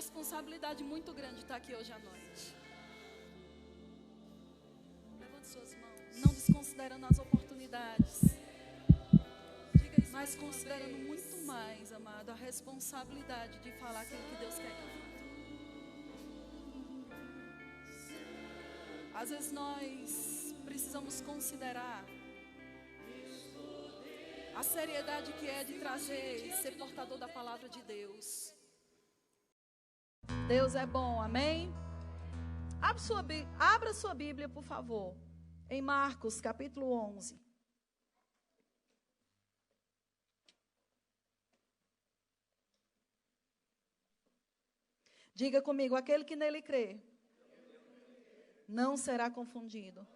responsabilidade muito grande estar aqui hoje à noite. Levante suas mãos. Não desconsiderando as oportunidades, mas considerando muito mais, amado, a responsabilidade de falar aquilo que Deus quer que eu fale. Às vezes nós precisamos considerar a seriedade que é de trazer e ser portador da palavra de Deus. Deus é bom, amém? Abra sua Bíblia, por favor, em Marcos, capítulo 11. Diga comigo, aquele que nele crê não será confundido.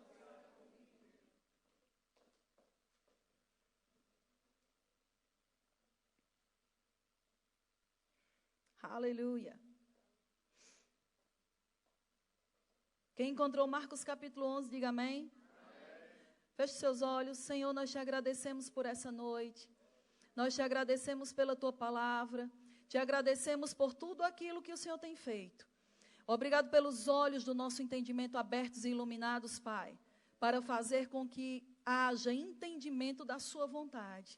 Aleluia. Quem encontrou Marcos capítulo 11, diga amém. Feche seus olhos. Senhor, nós te agradecemos por essa noite. Nós te agradecemos pela tua palavra. Te agradecemos por tudo aquilo que o Senhor tem feito. Obrigado pelos olhos do nosso entendimento abertos e iluminados, Pai, para fazer com que haja entendimento da sua vontade,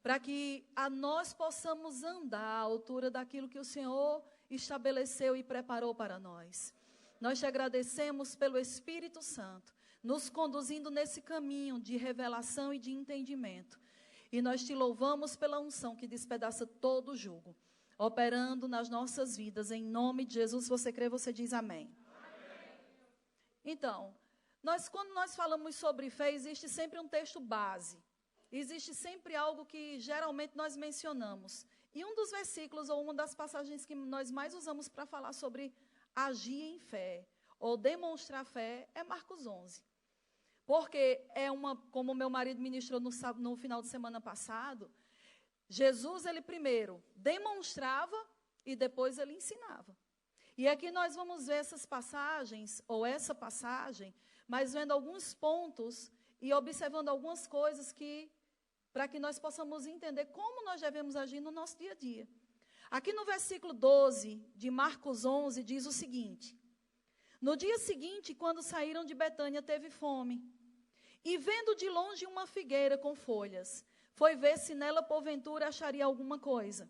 para que a nós possamos andar à altura daquilo que o Senhor estabeleceu e preparou para nós. Nós te agradecemos pelo Espírito Santo, nos conduzindo nesse caminho de revelação e de entendimento. E nós te louvamos pela unção que despedaça todo o jugo, operando nas nossas vidas, em nome de Jesus. Se você crê, você diz amém. Amém. Então, quando nós falamos sobre fé, existe sempre um texto base. Existe sempre algo que geralmente nós mencionamos. E um dos versículos, ou uma das passagens que nós mais usamos para falar sobre agir em fé, ou demonstrar fé, é Marcos 11. Porque como meu marido ministrou no final de semana passado, Jesus, ele primeiro demonstrava e depois ele ensinava. E aqui nós vamos ver essas passagens, ou essa passagem, mas vendo alguns pontos e observando algumas coisas para que nós possamos entender como nós devemos agir no nosso dia a dia. Aqui no versículo 12 de Marcos 11 diz o seguinte: no dia seguinte, quando saíram de Betânia, teve fome. E vendo de longe uma figueira com folhas, foi ver se nela porventura acharia alguma coisa.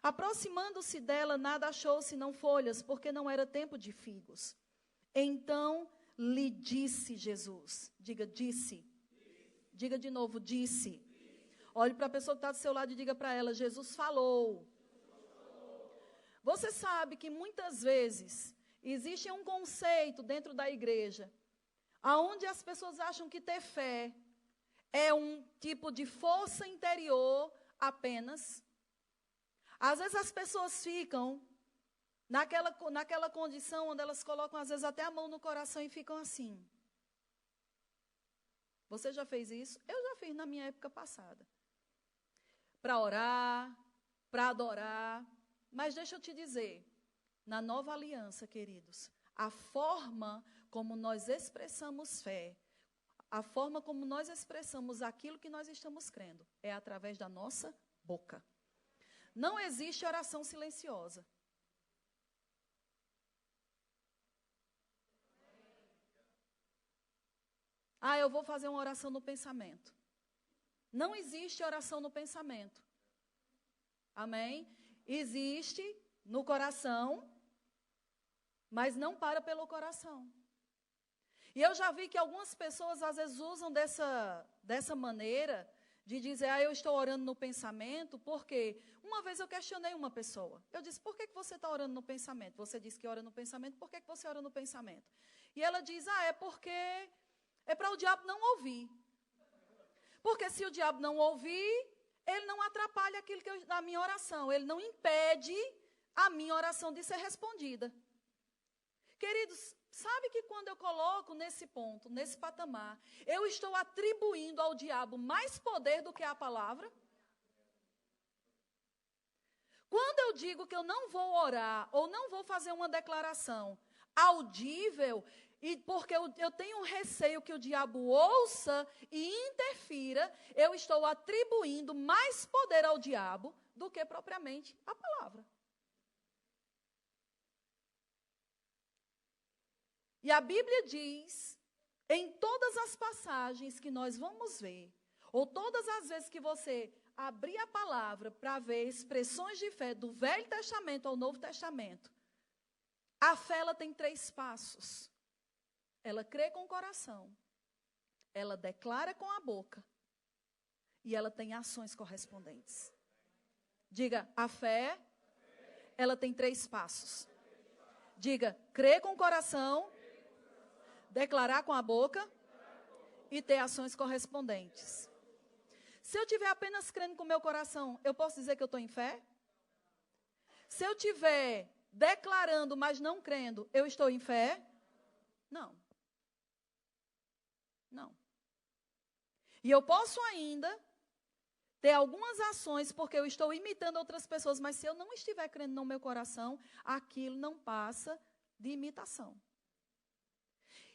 Aproximando-se dela, nada achou senão folhas, porque não era tempo de figos. Então lhe disse Jesus. Diga, disse. Diga de novo, disse. Olhe para a pessoa que está do seu lado e diga para ela, Jesus falou. Você sabe que muitas vezes existe um conceito dentro da igreja, onde as pessoas acham que ter fé é um tipo de força interior apenas. Às vezes as pessoas ficam naquela condição onde elas colocam às vezes até a mão no coração e ficam assim. Você já fez isso? Eu já fiz na minha época passada. Para orar, para adorar. Mas deixa eu te dizer, na nova aliança, queridos, a forma como nós expressamos fé, a forma como nós expressamos aquilo que nós estamos crendo, é através da nossa boca. Não existe oração silenciosa. Eu vou fazer uma oração no pensamento. Não existe oração no pensamento. Amém? Existe no coração, mas não para pelo coração. E eu já vi que algumas pessoas às vezes usam dessa maneira de dizer, eu estou orando no pensamento, porque uma vez eu questionei uma pessoa. Eu disse, por que você está orando no pensamento? Você disse que ora no pensamento, por que você ora no pensamento? E ela diz, é porque é para o diabo não ouvir. Porque se o diabo não ouvir, ele não atrapalha a minha oração, ele não impede a minha oração de ser respondida. Queridos, sabe que quando eu coloco nesse ponto, nesse patamar, eu estou atribuindo ao diabo mais poder do que a palavra? Quando eu digo que eu não vou orar ou não vou fazer uma declaração audível, e porque eu tenho receio que o diabo ouça e interfira, eu estou atribuindo mais poder ao diabo do que propriamente a palavra. E a Bíblia diz, em todas as passagens que nós vamos ver, ou todas as vezes que você abrir a palavra para ver expressões de fé do Velho Testamento ao Novo Testamento, a fé ela tem 3 passos. Ela crê com o coração, ela declara com a boca e ela tem ações correspondentes. Diga, a fé, ela tem 3 passos. Diga, crer com o coração, declarar com a boca e ter ações correspondentes. Se eu estiver apenas crendo com o meu coração, eu posso dizer que eu estou em fé? Se eu estiver declarando, mas não crendo, eu estou em fé? Não. Não. E eu posso ainda ter algumas ações porque eu estou imitando outras pessoas, mas se eu não estiver crendo no meu coração, aquilo não passa de imitação.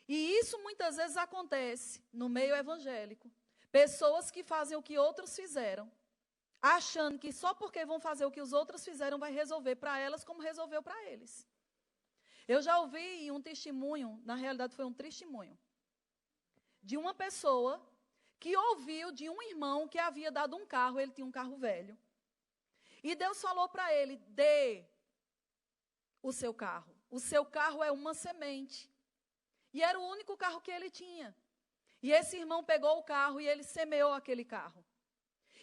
E isso muitas vezes acontece no meio evangélico. Pessoas que fazem o que outros fizeram, achando que só porque vão fazer o que os outros fizeram vai resolver para elas como resolveu para eles. Eu já ouvi um testemunho, na realidade foi um testemunho, de uma pessoa que ouviu de um irmão que havia dado um carro, ele tinha um carro velho. E Deus falou para ele, dê o seu carro. O seu carro é uma semente. E era o único carro que ele tinha. E esse irmão pegou o carro e ele semeou aquele carro.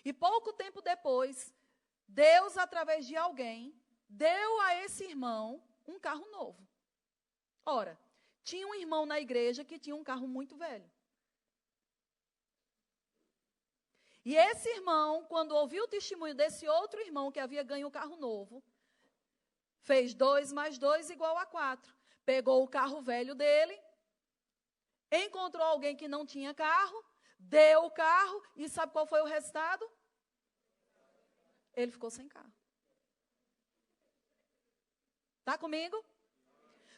E pouco tempo depois, Deus, através de alguém, deu a esse irmão um carro novo. Ora, tinha um irmão na igreja que tinha um carro muito velho. E esse irmão, quando ouviu o testemunho desse outro irmão que havia ganho um carro novo, fez 2 mais 2 igual a 4. Pegou o carro velho dele, encontrou alguém que não tinha carro, deu o carro e sabe qual foi o resultado? Ele ficou sem carro. Está comigo?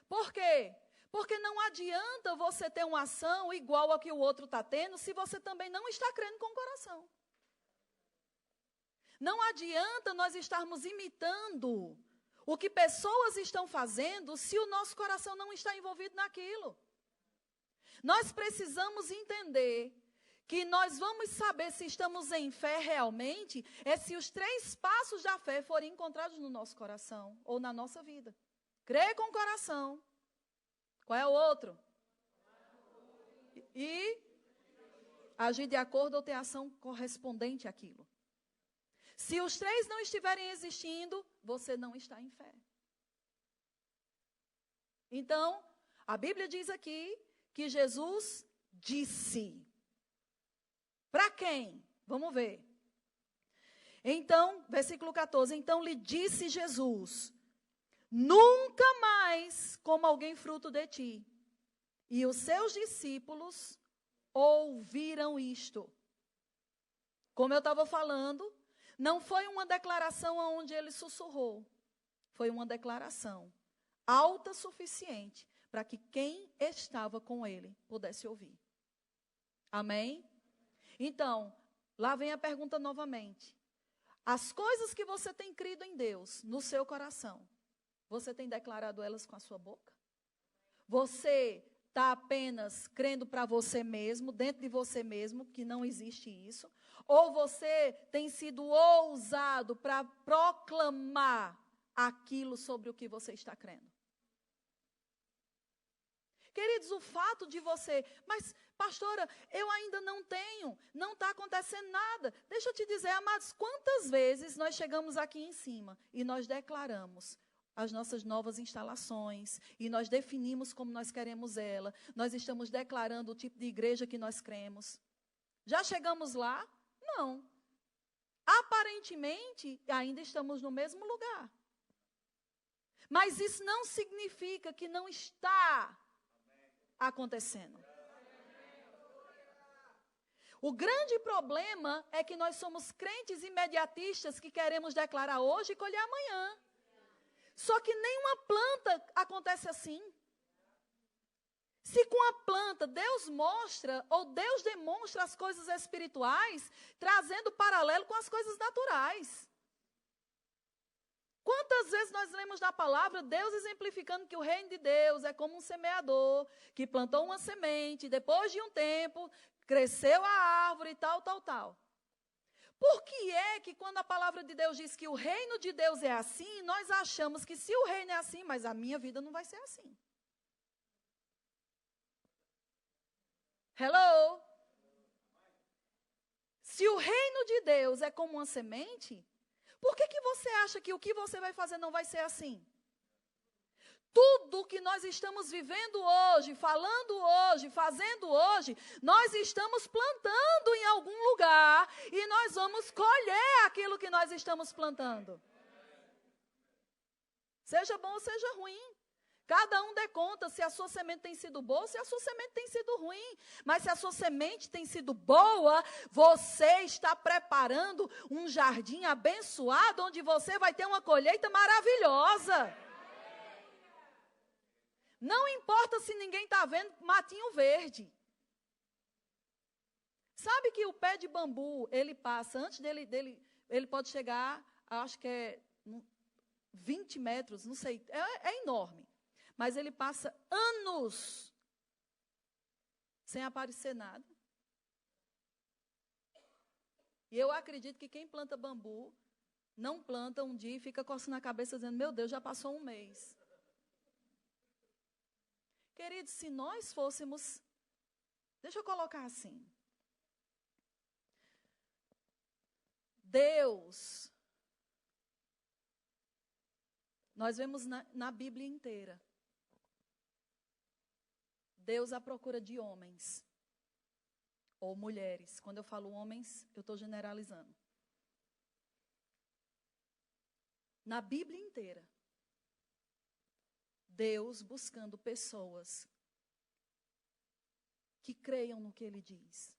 Por quê? Porque não adianta você ter uma ação igual a que o outro está tendo se você também não está crendo com o coração. Não adianta nós estarmos imitando o que pessoas estão fazendo se o nosso coração não está envolvido naquilo. Nós precisamos entender que nós vamos saber se estamos em fé realmente é se os 3 passos da fé forem encontrados no nosso coração ou na nossa vida. Crer com o coração. Qual é o outro? E agir de acordo ou ter ação correspondente àquilo. Se os 3 não estiverem existindo, você não está em fé. Então, a Bíblia diz aqui que Jesus disse. Para quem? Vamos ver. Então, versículo 14. Então lhe disse Jesus: nunca mais coma alguém fruto de ti. E os seus discípulos ouviram isto. Como eu estava falando, não foi uma declaração onde ele sussurrou. Foi uma declaração alta suficiente para que quem estava com ele pudesse ouvir. Amém? Então, lá vem a pergunta novamente. As coisas que você tem crido em Deus, no seu coração, você tem declarado elas com a sua boca? Você está apenas crendo para você mesmo, dentro de você mesmo, que não existe isso? Ou você tem sido ousado para proclamar aquilo sobre o que você está crendo? Queridos, o fato de você, mas pastora, eu ainda não tenho, não está acontecendo nada. Deixa eu te dizer, amados, quantas vezes nós chegamos aqui em cima e nós declaramos as nossas novas instalações e nós definimos como nós queremos ela. Nós estamos declarando o tipo de igreja que nós cremos. Já chegamos lá? Não. Aparentemente, ainda estamos no mesmo lugar. Mas isso não significa que não está acontecendo. O grande problema é que nós somos crentes imediatistas que queremos declarar hoje e colher amanhã. Só que nenhuma planta acontece assim. Se com a planta Deus mostra ou Deus demonstra as coisas espirituais, trazendo paralelo com as coisas naturais. Quantas vezes nós lemos na palavra Deus exemplificando que o reino de Deus é como um semeador que plantou uma semente, depois de um tempo cresceu a árvore e tal, tal, tal. Por que é que quando a palavra de Deus diz que o reino de Deus é assim, nós achamos que se o reino é assim, mas a minha vida não vai ser assim? Hello? Se o reino de Deus é como uma semente, por que você acha que o que você vai fazer não vai ser assim? Tudo que nós estamos vivendo hoje, falando hoje, fazendo hoje, nós estamos plantando em algum lugar e nós vamos colher aquilo que nós estamos plantando. Seja bom ou seja ruim. Cada um dê conta se a sua semente tem sido boa ou se a sua semente tem sido ruim. Mas se a sua semente tem sido boa, você está preparando um jardim abençoado, onde você vai ter uma colheita maravilhosa. Não importa se ninguém está vendo matinho verde. Sabe que o pé de bambu, ele passa, antes ele pode chegar, acho que é 20 metros, não sei, é enorme. Mas ele passa anos sem aparecer nada. E eu acredito que quem planta bambu, não planta um dia e fica coçando a cabeça dizendo, meu Deus, já passou um mês. Queridos, se nós fôssemos, deixa eu colocar assim, Deus, nós vemos na Bíblia inteira, Deus à procura de homens ou mulheres. Quando eu falo homens, eu estou generalizando. Na Bíblia inteira, Deus buscando pessoas que creiam no que Ele diz.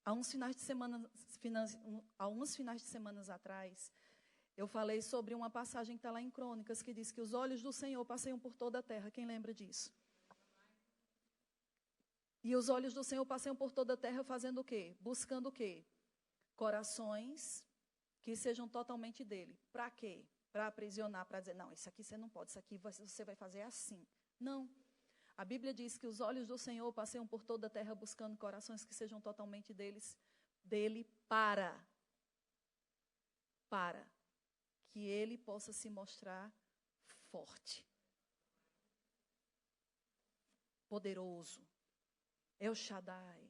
Há uns finais de semana atrás, eu falei sobre uma passagem que está lá em Crônicas, que diz que os olhos do Senhor passeiam por toda a terra. Quem lembra disso? E os olhos do Senhor passeiam por toda a terra fazendo o quê? Buscando o quê? Corações que sejam totalmente dele. Para quê? Para aprisionar, para dizer, não, isso aqui você não pode, isso aqui você vai fazer assim. Não. A Bíblia diz que os olhos do Senhor passeiam por toda a terra buscando corações que sejam totalmente dele para que ele possa se mostrar forte, poderoso, El Shaddai.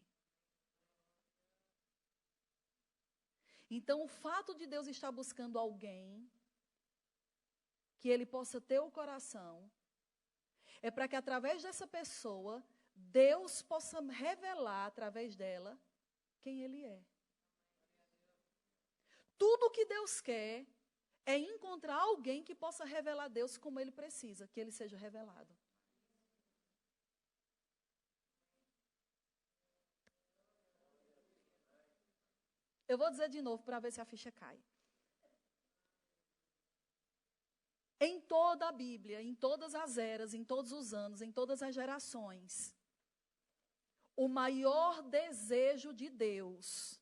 Então, o fato de Deus estar buscando alguém que ele possa ter o coração, é para que através dessa pessoa, Deus possa revelar através dela quem ele é. Tudo que Deus quer é encontrar alguém que possa revelar Deus como ele precisa, que ele seja revelado. Eu vou dizer de novo para ver se a ficha cai. Em toda a Bíblia, em todas as eras, em todos os anos, em todas as gerações, o maior desejo de Deus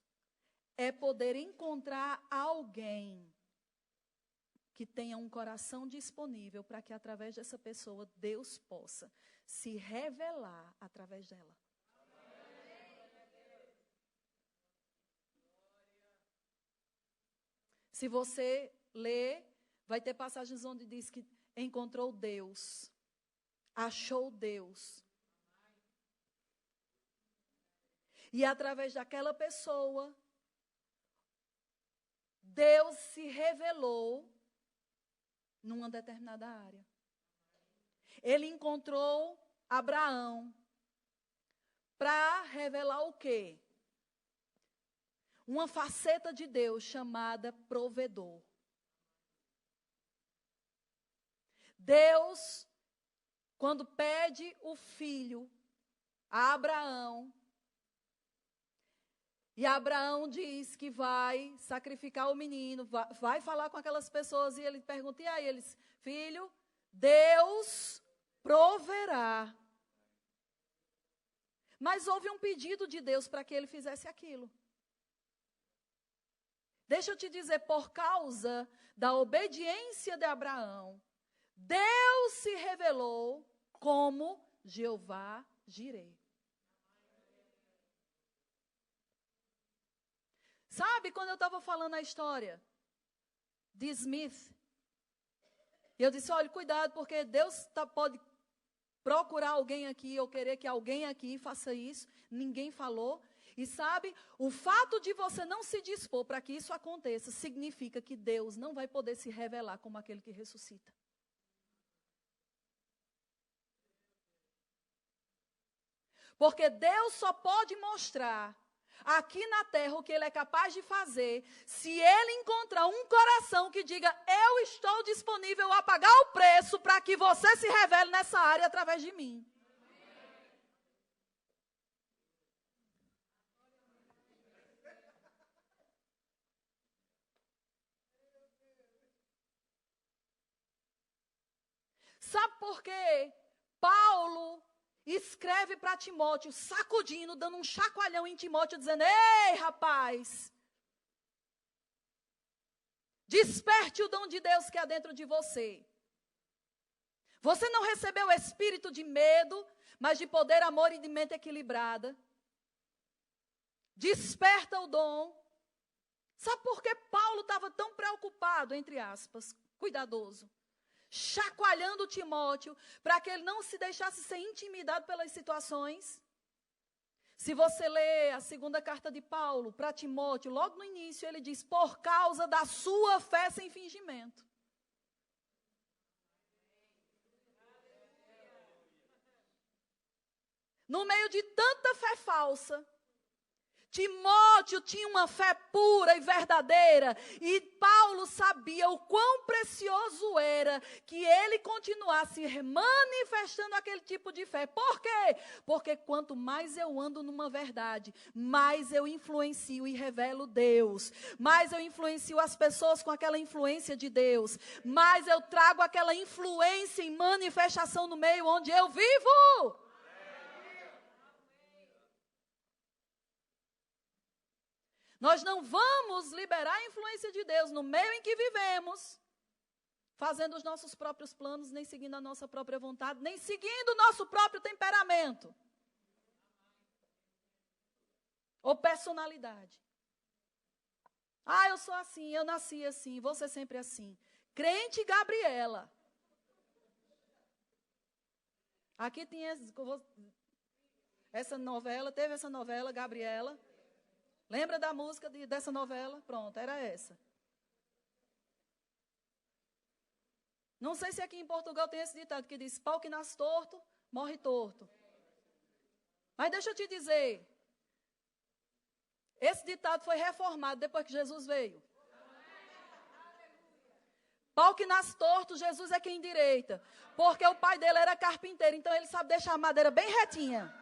é poder encontrar alguém que tenha um coração disponível para que através dessa pessoa Deus possa se revelar através dela. Se você ler, vai ter passagens onde diz que encontrou Deus, achou Deus. E através daquela pessoa, Deus se revelou numa determinada área. Ele encontrou Abraão para revelar o quê? Uma faceta de Deus chamada provedor. Deus, quando pede o filho a Abraão, e Abraão diz que vai sacrificar o menino, vai falar com aquelas pessoas, e ele pergunta, e aí eles, filho, Deus proverá. Mas houve um pedido de Deus para que ele fizesse aquilo. Deixa eu te dizer, por causa da obediência de Abraão, Deus se revelou como Jeová Jireh. Sabe, quando eu estava falando a história de Smith, eu disse, olha, cuidado, porque Deus pode procurar alguém aqui, ou querer que alguém aqui faça isso. Ninguém falou. E sabe, o fato de você não se dispor para que isso aconteça, significa que Deus não vai poder se revelar como aquele que ressuscita. Porque Deus só pode mostrar aqui na terra o que Ele é capaz de fazer, se Ele encontrar um coração que diga, eu estou disponível a pagar o preço para que você se revele nessa área através de mim. Sabe por quê? Paulo escreve para Timóteo, sacudindo, dando um chacoalhão em Timóteo, dizendo, ei, rapaz, desperte o dom de Deus que há dentro de você. Você não recebeu o espírito de medo, mas de poder, amor e de mente equilibrada. Desperta o dom. Sabe por que Paulo estava tão preocupado, entre aspas, cuidadoso? Chacoalhando Timóteo, para que ele não se deixasse ser intimidado pelas situações. Se você ler a segunda carta de Paulo para Timóteo, logo no início ele diz, por causa da sua fé sem fingimento. No meio de tanta fé falsa, Timóteo tinha uma fé pura e verdadeira, e Paulo sabia o quão precioso era que ele continuasse manifestando aquele tipo de fé. Por quê? Porque quanto mais eu ando numa verdade, mais eu influencio e revelo Deus, mais eu influencio as pessoas com aquela influência de Deus, mais eu trago aquela influência em manifestação no meio onde eu vivo. Nós não vamos liberar a influência de Deus no meio em que vivemos, fazendo os nossos próprios planos, nem seguindo a nossa própria vontade, nem seguindo o nosso próprio temperamento ou personalidade. Ah, eu sou assim, eu nasci assim, vou ser sempre assim. Crente Gabriela. Aqui tinha essa novela, teve essa novela, Gabriela. Lembra da música dessa novela? Pronto, era essa. Não sei se aqui em Portugal tem esse ditado que diz, pau que nasce torto, morre torto. Mas deixa eu te dizer, esse ditado foi reformado depois que Jesus veio. Pau que nasce torto, Jesus é quem endireita. Porque o pai dele era carpinteiro, então ele sabe deixar a madeira bem retinha.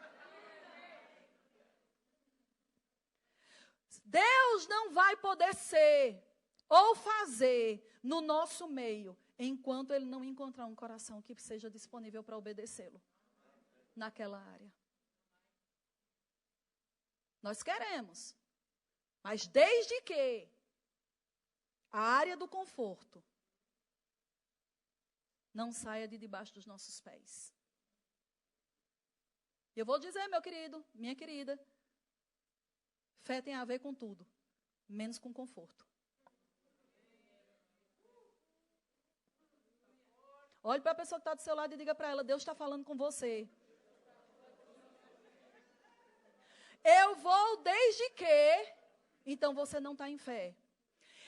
Deus não vai poder ser ou fazer no nosso meio, enquanto Ele não encontrar um coração que seja disponível para obedecê-lo naquela área. Nós queremos, mas desde que a área do conforto não saia de debaixo dos nossos pés. Eu vou dizer, meu querido, minha querida, fé tem a ver com tudo, menos com conforto. Olhe para a pessoa que está do seu lado e diga para ela, Deus está falando com você. Eu vou desde que, então você não está em fé.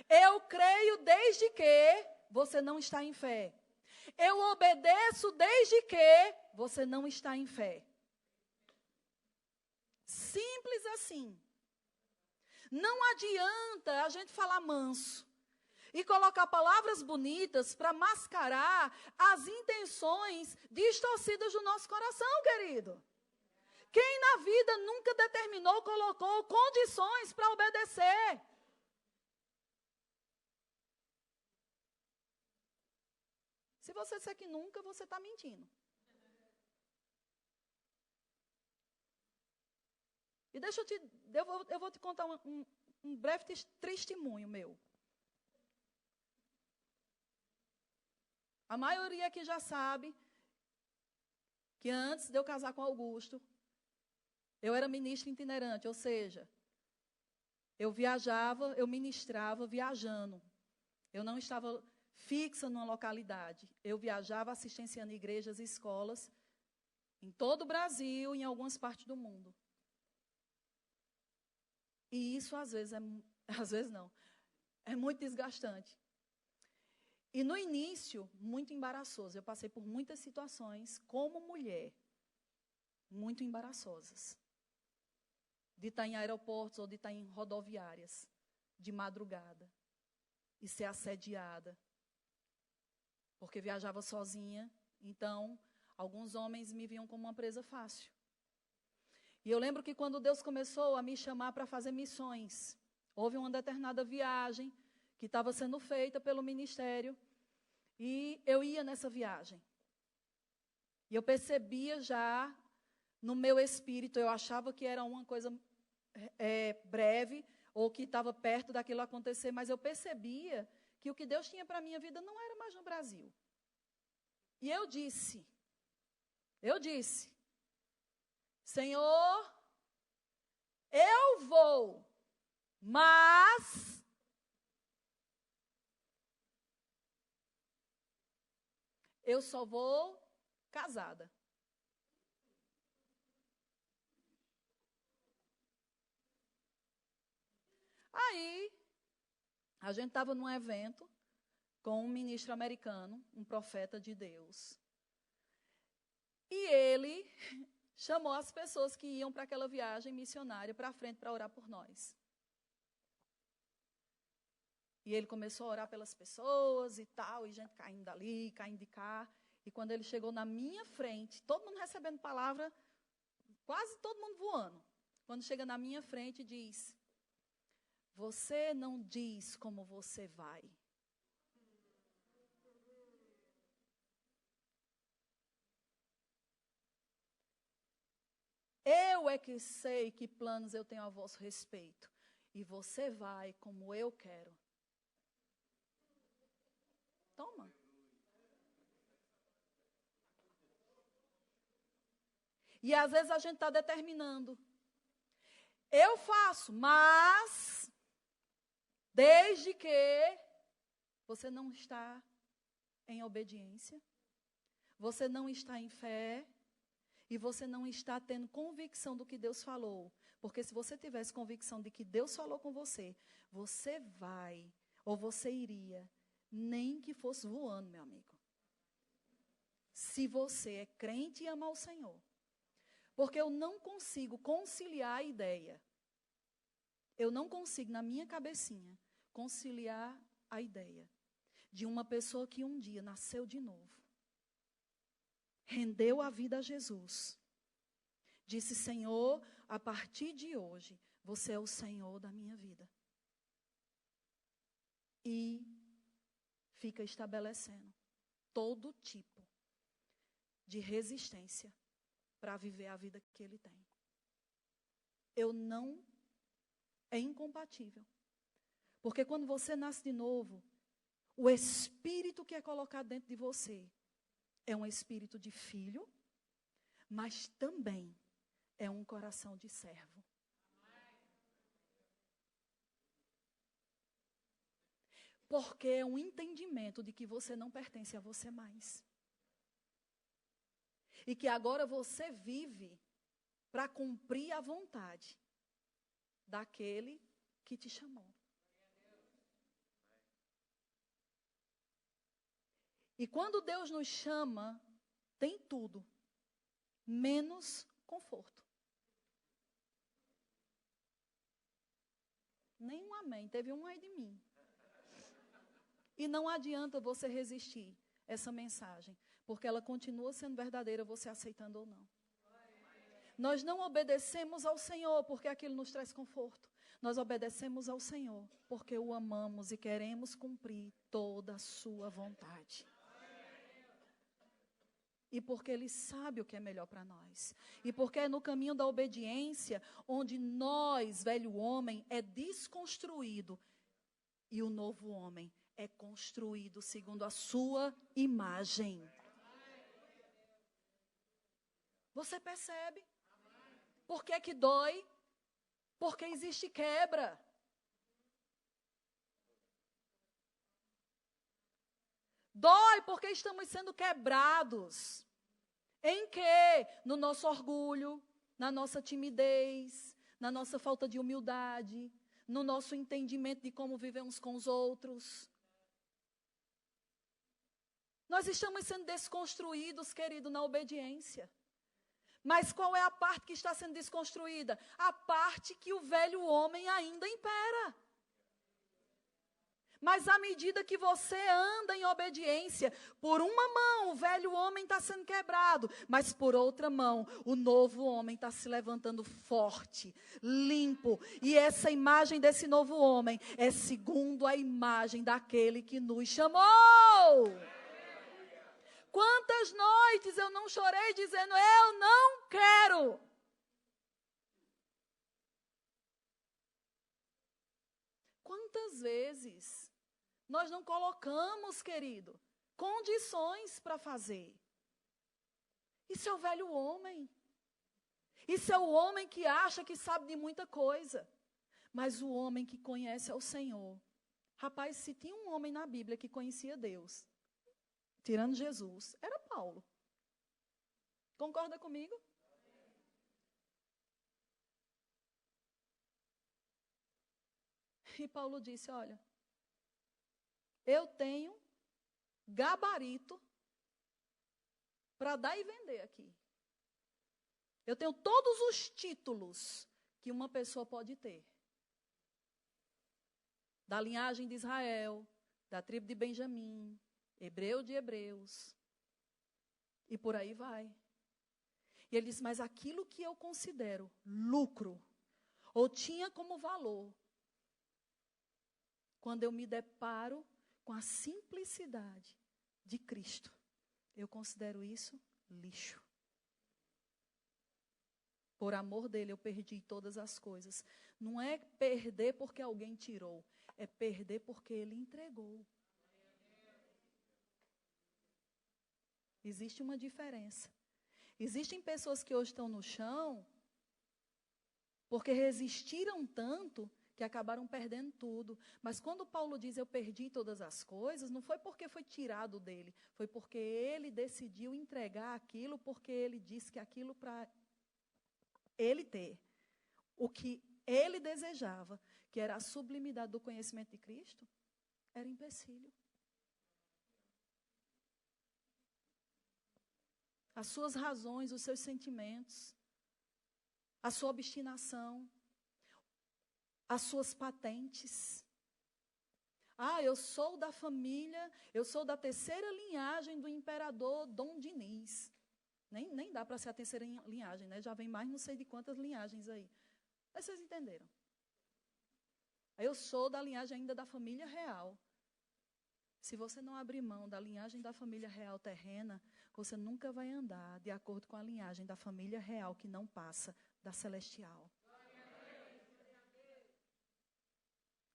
Eu creio desde que você não está em fé. Eu obedeço desde que você não está em fé. Simples assim. Não adianta a gente falar manso e colocar palavras bonitas para mascarar as intenções distorcidas do nosso coração, querido. Quem na vida nunca determinou, colocou condições para obedecer? Se você disser que nunca, você está mentindo. E deixa eu vou te contar um breve testemunho meu. A maioria aqui já sabe que antes de eu casar com Augusto, eu era ministra itinerante, ou seja, eu viajava, eu ministrava viajando. Eu não estava fixa numa localidade. Eu viajava assistenciando igrejas e escolas em todo o Brasil e em algumas partes do mundo. E isso às vezes não, é muito desgastante. E no início, muito embaraçoso. Eu passei por muitas situações como mulher, muito embaraçosas. De estar em aeroportos ou de estar em rodoviárias, de madrugada, e ser assediada, porque viajava sozinha, então alguns homens me viam como uma presa fácil. E eu lembro que quando Deus começou a me chamar para fazer missões, houve uma determinada viagem que estava sendo feita pelo ministério, e eu ia nessa viagem. E eu percebia já no meu espírito, eu achava que era uma coisa breve, ou que estava perto daquilo acontecer, mas eu percebia que o que Deus tinha para a minha vida não era mais no Brasil. E eu disse, Senhor, eu vou, mas eu só vou casada. Aí, a gente estava num evento com um ministro americano, um profeta de Deus. E ele chamou as pessoas que iam para aquela viagem missionária para frente para orar por nós. E ele começou a orar pelas pessoas e tal, e gente caindo dali, caindo de cá. E quando ele chegou na minha frente, todo mundo recebendo palavra, quase todo mundo voando. Quando chega na minha frente, diz: você não diz como você vai. Eu é que sei que planos eu tenho a vosso respeito. E você vai como eu quero. Toma. E às vezes a gente está determinando. Eu faço, mas desde que você não está em obediência, você não está em fé, e você não está tendo convicção do que Deus falou. Porque se você tivesse convicção de que Deus falou com você, você vai, ou você iria, nem que fosse voando, meu amigo. Se você é crente e ama o Senhor. Porque eu não consigo conciliar a ideia. Eu não consigo, na minha cabecinha, conciliar a ideia de uma pessoa que um dia nasceu de novo, rendeu a vida a Jesus, disse: Senhor, a partir de hoje, você é o Senhor da minha vida. E fica estabelecendo todo tipo de resistência para viver a vida que ele tem. É incompatível. Porque quando você nasce de novo, o espírito que é colocado dentro de você é um espírito de filho, mas também é um coração de servo. Porque é um entendimento de que você não pertence a você mais. E que agora você vive para cumprir a vontade daquele que te chamou. E quando Deus nos chama, tem tudo, menos conforto. Nenhum amém, teve um ai de mim. E não adianta você resistir essa mensagem, porque ela continua sendo verdadeira, você aceitando ou não. Nós não obedecemos ao Senhor porque aquilo nos traz conforto. Nós obedecemos ao Senhor porque o amamos e queremos cumprir toda a sua vontade. E porque Ele sabe o que é melhor para nós. E porque é no caminho da obediência onde nós, velho homem, é desconstruído. E o novo homem é construído segundo a sua imagem. Você percebe? Por que que dói? Porque existe quebra. Dói porque estamos sendo quebrados. Em quê? No nosso orgulho, na nossa timidez, na nossa falta de humildade, no nosso entendimento de como vivemos com os outros. Nós estamos sendo desconstruídos, querido, na obediência. Mas qual é a parte que está sendo desconstruída? A parte que o velho homem ainda impera. Mas à medida que você anda em obediência, por uma mão o velho homem está sendo quebrado, mas por outra mão o novo homem está se levantando forte, limpo. E essa imagem desse novo homem é segundo a imagem daquele que nos chamou. Quantas noites eu não chorei dizendo, eu não quero. Quantas vezes nós não colocamos, querido, condições para fazer? Isso é o velho homem. Isso é o homem que acha que sabe de muita coisa. Mas o homem que conhece ao Senhor. Rapaz, se tinha um homem na Bíblia que conhecia Deus, tirando Jesus, era Paulo. Concorda comigo? E Paulo disse, olha, eu tenho gabarito para dar e vender aqui. Eu tenho todos os títulos que uma pessoa pode ter. Da linhagem de Israel, da tribo de Benjamim, hebreu de hebreus, e por aí vai. E ele disse, mas aquilo que eu considero lucro, ou tinha como valor, quando eu me deparo com a simplicidade de Cristo, eu considero isso lixo. Por amor dele, eu perdi todas as coisas. Não é perder porque alguém tirou, é perder porque ele entregou. Existe uma diferença. Existem pessoas que hoje estão no chão porque resistiram tanto que acabaram perdendo tudo. Mas quando Paulo diz, eu perdi todas as coisas, não foi porque foi tirado dele, foi porque ele decidiu entregar aquilo, porque ele disse que aquilo para ele ter o que ele desejava, que era a sublimidade do conhecimento de Cristo, era empecilho. As suas razões, os seus sentimentos, a sua obstinação, as suas patentes. Ah, eu sou da família, eu sou da terceira linhagem do imperador Dom Dinis. Nem dá para ser a terceira linhagem, né? Já vem mais não sei de quantas linhagens aí. Mas vocês entenderam. Eu sou da linhagem ainda da família real. Se você não abrir mão da linhagem da família real terrena, você nunca vai andar de acordo com a linhagem da família real que não passa da celestial.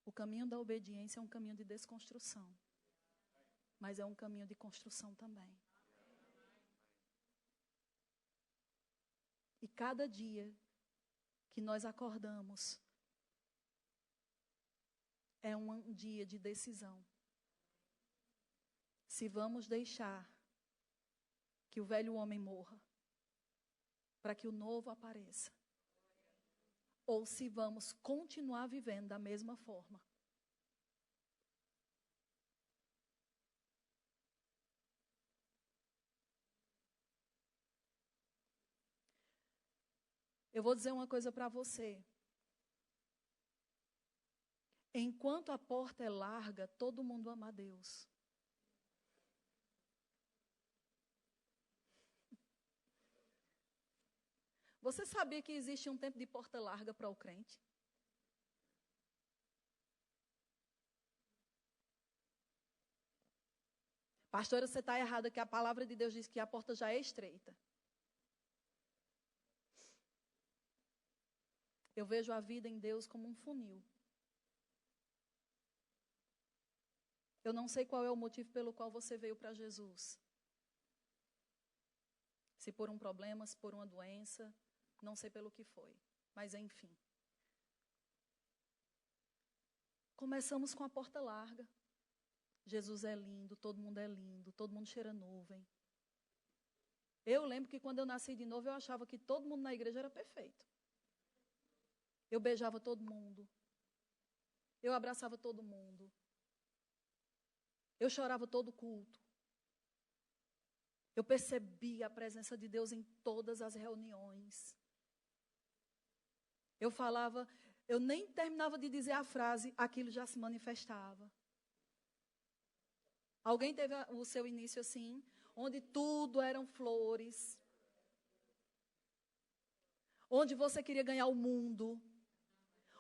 O caminho da obediência é um caminho de desconstrução, mas é um caminho de construção também. E cada dia que nós acordamos é um dia de decisão. Se vamos deixar que o velho homem morra, para que o novo apareça, ou se vamos continuar vivendo da mesma forma. Eu vou dizer uma coisa para você. Enquanto a porta é larga, todo mundo ama a Deus. Você sabia que existe um tempo de porta larga para o crente? Pastora, você está errada, que a palavra de Deus diz que a porta já é estreita. Eu vejo a vida em Deus como um funil. Eu não sei qual é o motivo pelo qual você veio para Jesus. Se por um problema, se por uma doença, não sei pelo que foi. Mas enfim. Começamos com a porta larga. Jesus é lindo, todo mundo cheira nuvem. Eu lembro que quando eu nasci de novo, eu achava que todo mundo na igreja era perfeito. Eu beijava todo mundo. Eu abraçava todo mundo. Eu chorava todo culto. Eu percebia a presença de Deus em todas as reuniões. Eu falava, eu nem terminava de dizer a frase, aquilo já se manifestava. Alguém teve o seu início assim, onde tudo eram flores, onde você queria ganhar o mundo,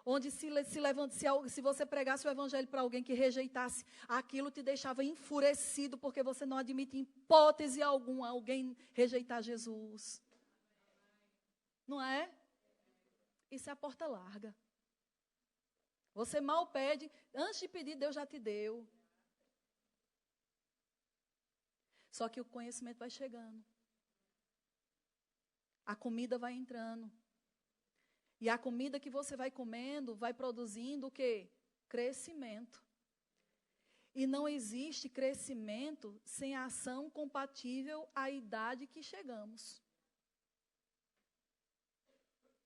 onde se você pregasse o evangelho para alguém que rejeitasse, aquilo te deixava enfurecido, porque você não admite em hipótese alguma alguém rejeitar Jesus. Não é? Isso é a porta larga. Você mal pede, antes de pedir, Deus já te deu. Só que o conhecimento vai chegando. A comida vai entrando. E a comida que você vai comendo vai produzindo o quê? Crescimento. E não existe crescimento sem ação compatível à idade que chegamos.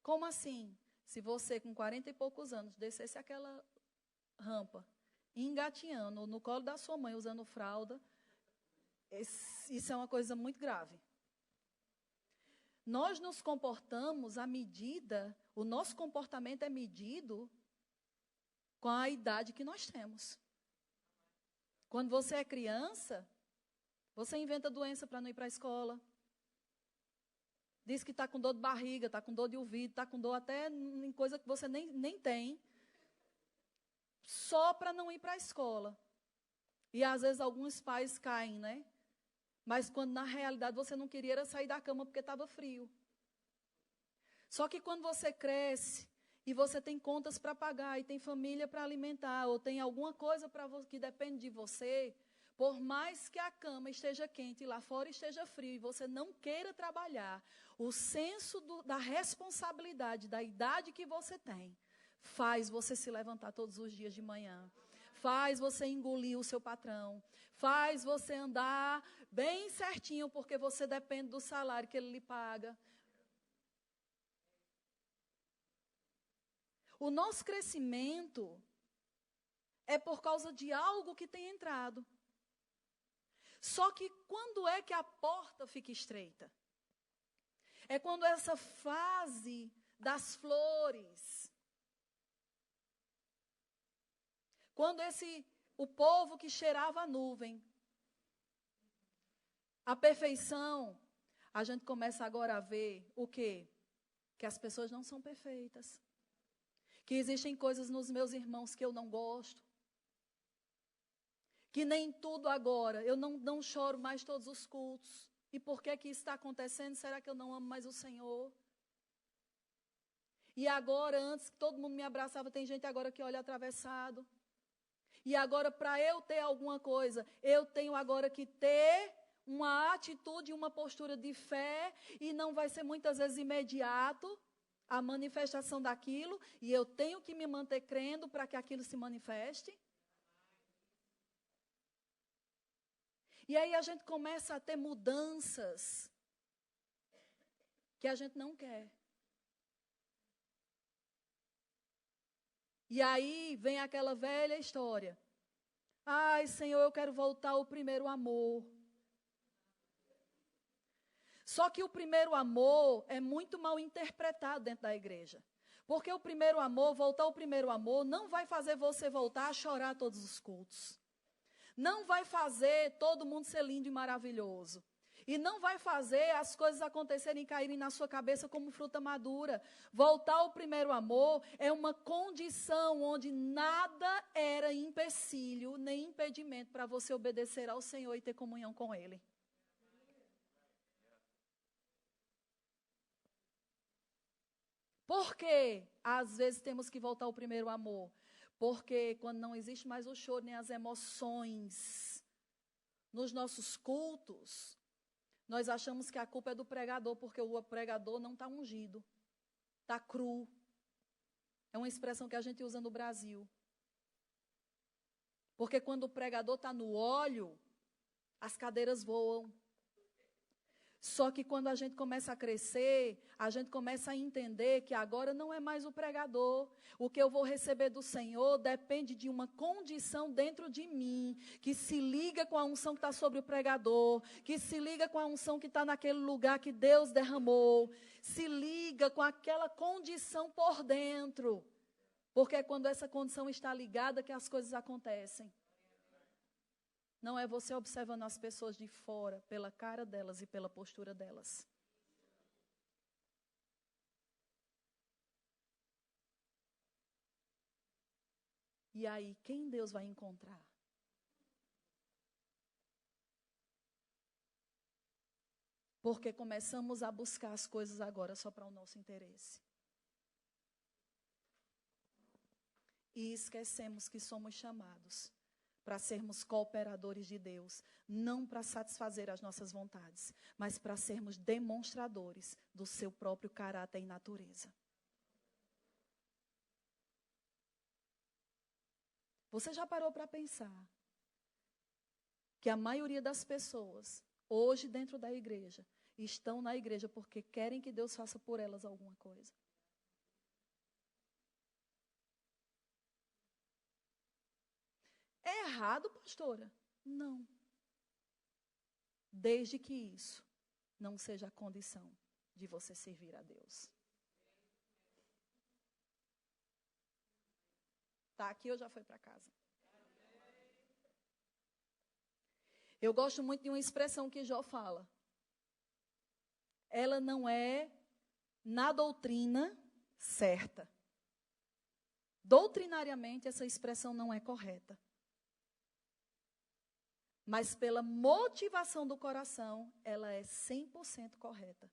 Como assim? Se você com 40 e poucos anos descesse aquela rampa, engatinhando no colo da sua mãe usando fralda, isso é uma coisa muito grave. Nós nos comportamos à medida, o nosso comportamento é medido com a idade que nós temos. Quando você é criança, você inventa doença para não ir para a escola. Diz que está com dor de barriga, está com dor de ouvido, está com dor até em coisa que você nem tem. Só para não ir para a escola. E às vezes alguns pais caem, né? Mas quando na realidade você não queria era sair da cama porque estava frio. Só que quando você cresce e você tem contas para pagar e tem família para alimentar ou tem alguma coisa que depende de você, por mais que a cama esteja quente e lá fora esteja frio e você não queira trabalhar, o senso da responsabilidade da idade que você tem faz você se levantar todos os dias de manhã. Faz você engolir o seu patrão. Faz você andar bem certinho, porque você depende do salário que ele lhe paga. O nosso crescimento é por causa de algo que tem entrado. Só que quando é que a porta fica estreita? É quando essa fase das flores, quando o povo que cheirava a nuvem, a perfeição, a gente começa agora a ver o quê? Que as pessoas não são perfeitas. Que existem coisas nos meus irmãos que eu não gosto. Que nem tudo agora, eu não choro mais todos os cultos. E por que isso está acontecendo? Será que eu não amo mais o Senhor? E agora, antes que todo mundo me abraçava, tem gente agora que olha atravessado. E agora, para eu ter alguma coisa, eu tenho agora que ter uma atitude, uma postura de fé, e não vai ser muitas vezes imediato a manifestação daquilo, e eu tenho que me manter crendo para que aquilo se manifeste. E aí a gente começa a ter mudanças que a gente não quer. E aí vem aquela velha história. Ai, Senhor, eu quero voltar ao primeiro amor. Só que o primeiro amor é muito mal interpretado dentro da igreja. Porque o primeiro amor, voltar ao primeiro amor, não vai fazer você voltar a chorar todos os cultos. Não vai fazer todo mundo ser lindo e maravilhoso. E não vai fazer as coisas acontecerem e caírem na sua cabeça como fruta madura. Voltar ao primeiro amor é uma condição onde nada era empecilho, nem impedimento para você obedecer ao Senhor e ter comunhão com Ele. Por que às vezes temos que voltar ao primeiro amor? Porque quando não existe mais o choro nem as emoções nos nossos cultos, nós achamos que a culpa é do pregador, porque o pregador não está ungido, está cru. É uma expressão que a gente usa no Brasil. Porque quando o pregador está no óleo, as cadeiras voam. Só que quando a gente começa a crescer, a gente começa a entender que agora não é mais o pregador. O que eu vou receber do Senhor depende de uma condição dentro de mim, que se liga com a unção que está sobre o pregador, que se liga com a unção que está naquele lugar que Deus derramou, se liga com aquela condição por dentro. Porque é quando essa condição está ligada que as coisas acontecem. Não é você observando as pessoas de fora, pela cara delas e pela postura delas. E aí, quem Deus vai encontrar? Porque começamos a buscar as coisas agora só para o nosso interesse. E esquecemos que somos chamados para sermos cooperadores de Deus, não para satisfazer as nossas vontades, mas para sermos demonstradores do seu próprio caráter e natureza. Você já parou para pensar que a maioria das pessoas, hoje dentro da igreja, estão na igreja porque querem que Deus faça por elas alguma coisa? É errado, pastora? Não. Desde que isso não seja a condição de você servir a Deus. Está aqui ou já foi para casa? Eu gosto muito de uma expressão que Jó fala. Ela não é na doutrina certa. Doutrinariamente, essa expressão não é correta. Mas pela motivação do coração, ela é 100% correta.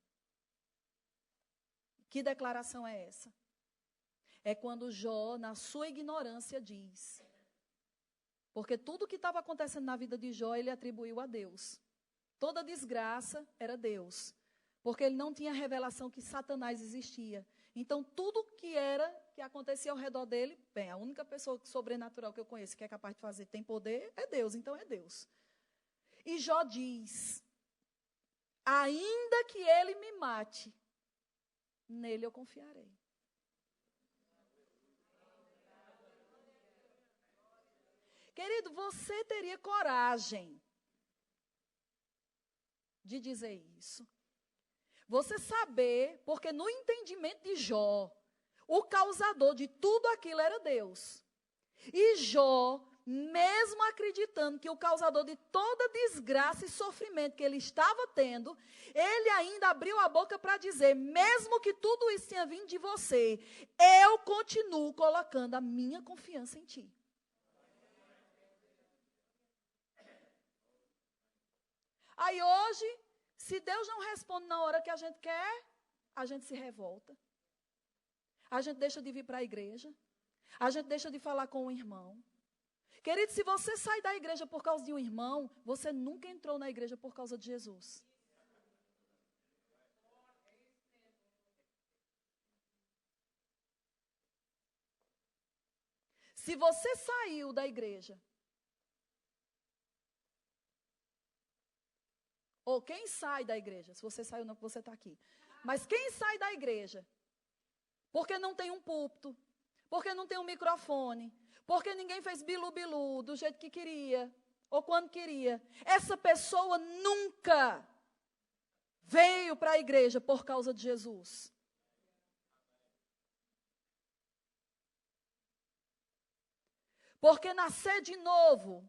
Que declaração é essa? É quando Jó, na sua ignorância, diz. Porque tudo que estava acontecendo na vida de Jó, ele atribuiu a Deus. Toda desgraça era Deus. Porque ele não tinha revelação que Satanás existia. Então, tudo que acontecia ao redor dele, bem, a única pessoa sobrenatural que eu conheço que é capaz de fazer, tem poder, é Deus. Então, é Deus. E Jó diz, ainda que ele me mate, nele eu confiarei. Querido, você teria coragem de dizer isso? Você saber, porque no entendimento de Jó, o causador de tudo aquilo era Deus. E Jó, mesmo acreditando que o causador de toda desgraça e sofrimento que ele estava tendo, ele ainda abriu a boca para dizer, mesmo que tudo isso tenha vindo de você, eu continuo colocando a minha confiança em ti. Aí hoje, se Deus não responde na hora que a gente quer, a gente se revolta. A gente deixa de vir para a igreja. A gente deixa de falar com o irmão. Querido, se você sai da igreja por causa de um irmão, você nunca entrou na igreja por causa de Jesus. Se você saiu da igreja, ou quem sai da igreja, se você saiu não, você está aqui. Mas quem sai da igreja, porque não tem um púlpito, porque não tem um microfone, porque ninguém fez bilu-bilu do jeito que queria, ou quando queria. Essa pessoa nunca veio para a igreja por causa de Jesus. Porque nascer de novo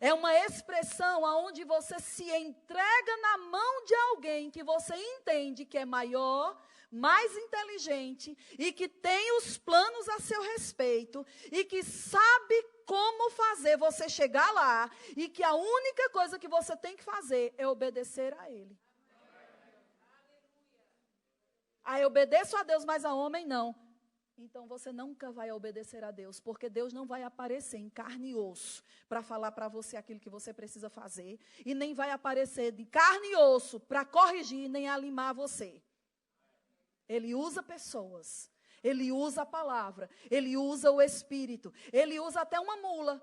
É uma expressão onde você se entrega na mão de alguém que você entende que é maior, mais inteligente e que tem os planos a seu respeito e que sabe como fazer você chegar lá e que a única coisa que você tem que fazer é obedecer a Ele. Ah, eu obedeço a Deus, mas a homem não. Então você nunca vai obedecer a Deus, porque Deus não vai aparecer em carne e osso para falar para você aquilo que você precisa fazer, e nem vai aparecer de carne e osso para corrigir, nem alimar você. Ele usa pessoas, ele usa a palavra, ele usa o Espírito, ele usa até uma mula.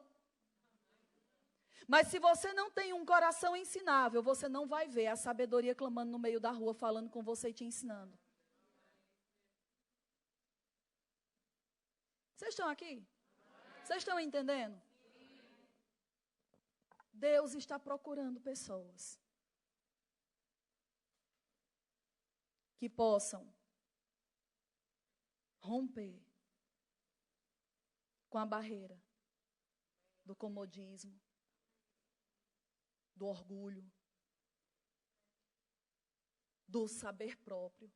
Mas se você não tem um coração ensinável, você não vai ver a sabedoria clamando no meio da rua, falando com você e te ensinando. Vocês estão aqui? Vocês estão entendendo? Deus está procurando pessoas que possam romper com a barreira do comodismo, do orgulho, do saber próprio,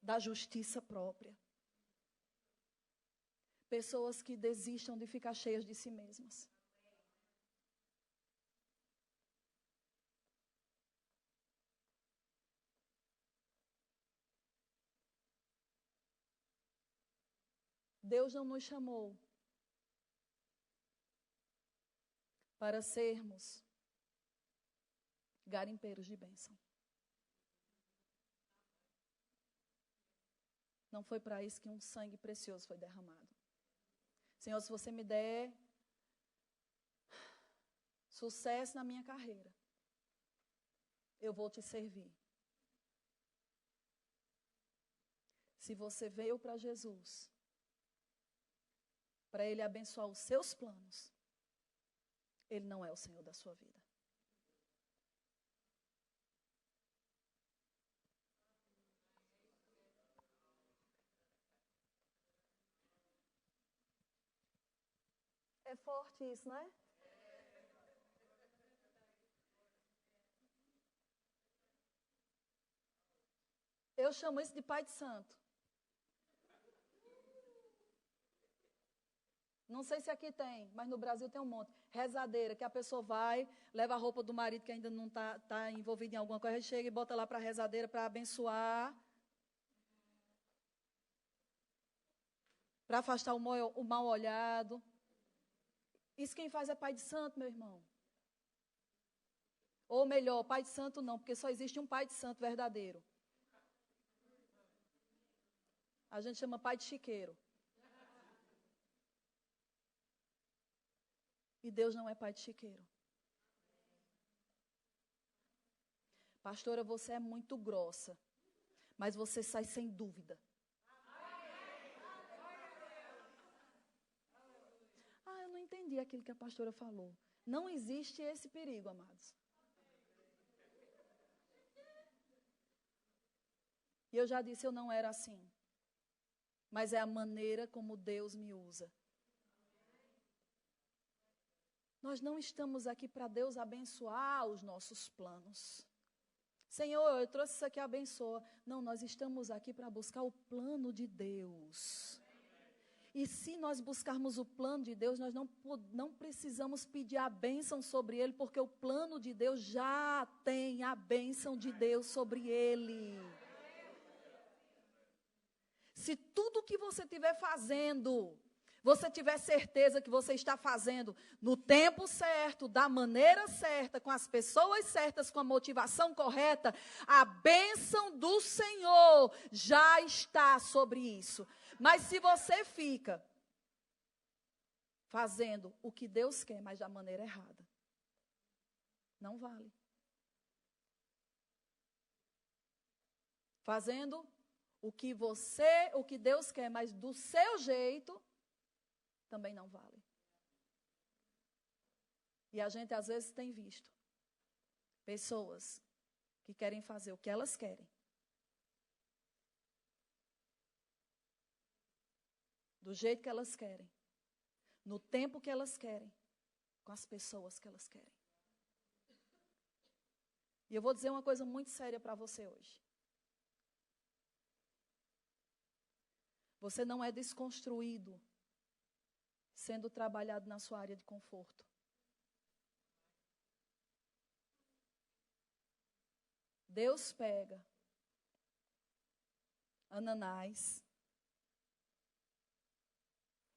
da justiça própria. Pessoas que desistam de ficar cheias de si mesmas. Deus não nos chamou para sermos garimpeiros de bênção. Não foi para isso que um sangue precioso foi derramado. Senhor, se você me der sucesso na minha carreira, eu vou te servir. Se você veio para Jesus, para Ele abençoar os seus planos, Ele não é o Senhor da sua vida. É forte isso, não é? Eu chamo isso de Pai de Santo. Não sei se aqui tem, mas no Brasil tem um monte. Rezadeira, que a pessoa vai, leva a roupa do marido que ainda não tá envolvido em alguma coisa, chega e bota lá para a rezadeira para abençoar, para afastar o mal olhado. Isso quem faz é Pai de Santo, meu irmão. Ou melhor, Pai de Santo não, porque só existe um Pai de Santo verdadeiro. A gente chama Pai de Chiqueiro. E Deus não é pai de chiqueiro. Pastora, você é muito grossa, mas você sai sem dúvida. Ah, eu não entendi aquilo que a pastora falou. Não existe esse perigo, amados. E eu já disse, eu não era assim. Mas é a maneira como Deus me usa. Nós não estamos aqui para Deus abençoar os nossos planos. Senhor, eu trouxe isso aqui, abençoa. Não, nós estamos aqui para buscar o plano de Deus. E se nós buscarmos o plano de Deus, nós não precisamos pedir a bênção sobre ele, porque o plano de Deus já tem a bênção de Deus sobre ele. Se tudo que você estiver fazendo, você tiver certeza que você está fazendo no tempo certo, da maneira certa, com as pessoas certas, com a motivação correta, a bênção do Senhor já está sobre isso. Mas se você fica fazendo o que Deus quer, mas da maneira errada, não vale. Fazendo o que Deus quer, mas do seu jeito, também não vale. E a gente às vezes tem visto pessoas que querem fazer o que elas querem, do jeito que elas querem, no tempo que elas querem, com as pessoas que elas querem. E eu vou dizer uma coisa muito séria para você hoje. Você não é desconstruído sendo trabalhado na sua área de conforto. Deus pega Ananás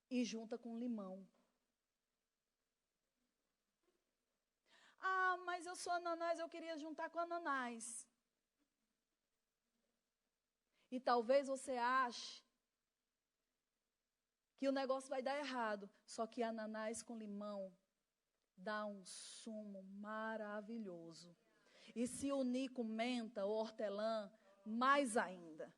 e junta com limão. Ah, mas eu sou Ananás, eu queria juntar com Ananás. E talvez você ache que o negócio vai dar errado. Só que Ananás com limão dá um sumo maravilhoso. E se unir com menta ou hortelã, mais ainda.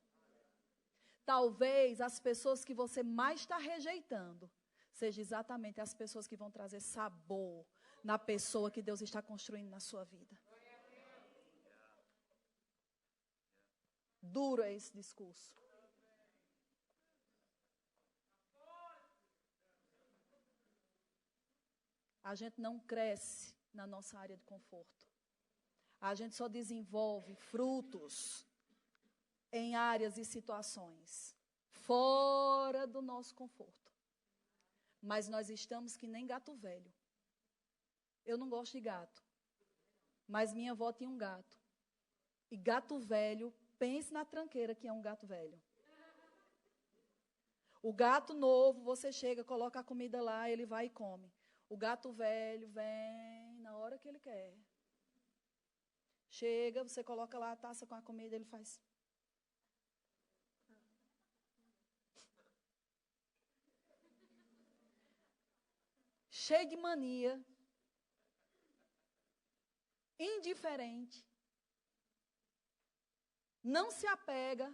Talvez as pessoas que você mais está rejeitando, sejam exatamente as pessoas que vão trazer sabor na pessoa que Deus está construindo na sua vida. Duro é esse discurso. A gente não cresce na nossa área de conforto. A gente só desenvolve frutos em áreas e situações fora do nosso conforto. Mas nós estamos que nem gato velho. Eu não gosto de gato, mas minha avó tinha um gato. E gato velho, pense na tranqueira que é um gato velho. O gato novo, você chega, coloca a comida lá, ele vai e come. O gato velho vem na hora que ele quer. Chega, você coloca lá a taça com a comida, ele faz. Cheio de mania. Indiferente. Não se apega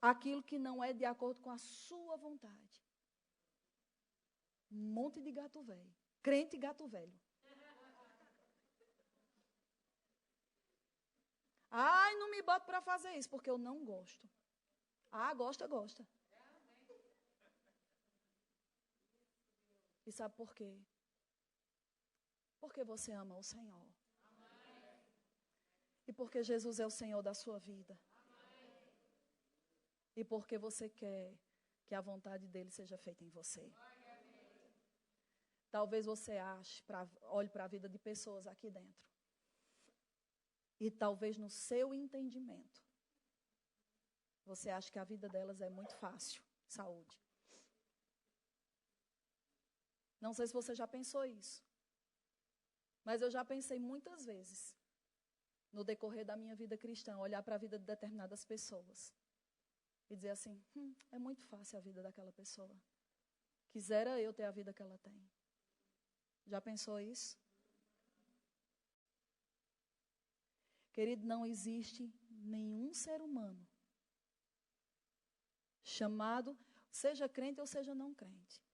àquilo que não é de acordo com a sua vontade. Um monte de gato velho. Crente gato velho. Ai, não me boto para fazer isso, porque eu não gosto. Ah, gosta, gosta. E sabe por quê? Porque você ama o Senhor. E porque Jesus é o Senhor da sua vida. E porque você quer que a vontade dele seja feita em você. Talvez você olhe para a vida de pessoas aqui dentro. E talvez no seu entendimento, você acha que a vida delas é muito fácil. Saúde. Não sei se você já pensou isso. Mas eu já pensei muitas vezes, no decorrer da minha vida cristã, olhar para a vida de determinadas pessoas. E dizer assim, é muito fácil a vida daquela pessoa. Quisera eu ter a vida que ela tem. Já pensou isso? Querido, não existe nenhum ser humano chamado, seja crente ou seja não crente.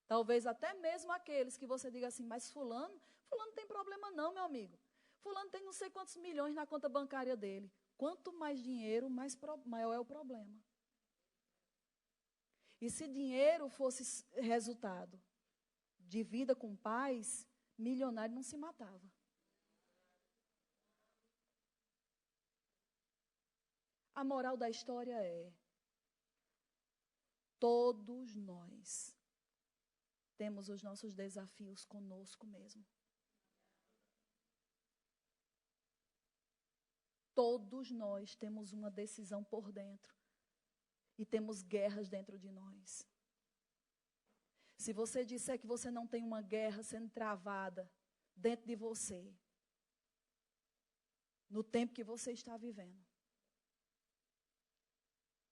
Talvez até mesmo aqueles que você diga assim, mas fulano não tem problema não, meu amigo. Fulano tem não sei quantos milhões na conta bancária dele. Quanto mais dinheiro, maior é o problema. E se dinheiro fosse resultado de vida com paz, milionário não se matava. A moral da história é, todos nós temos os nossos desafios conosco mesmo. Todos nós temos uma decisão por dentro. E temos guerras dentro de nós. Se você disser que você não tem uma guerra sendo travada dentro de você, no tempo que você está vivendo,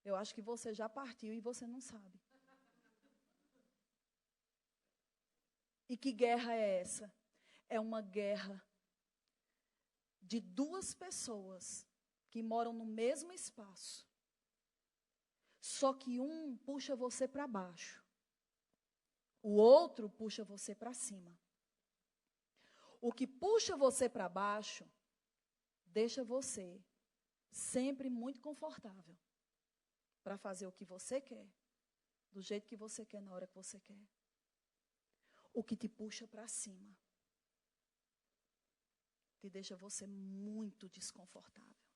eu acho que você já partiu e você não sabe. E que guerra é essa? É uma guerra de duas pessoas que moram no mesmo espaço. Só que um puxa você para baixo. O outro puxa você para cima. O que puxa você para baixo deixa você sempre muito confortável para fazer o que você quer, do jeito que você quer, na hora que você quer. O que te puxa para cima que deixa você muito desconfortável.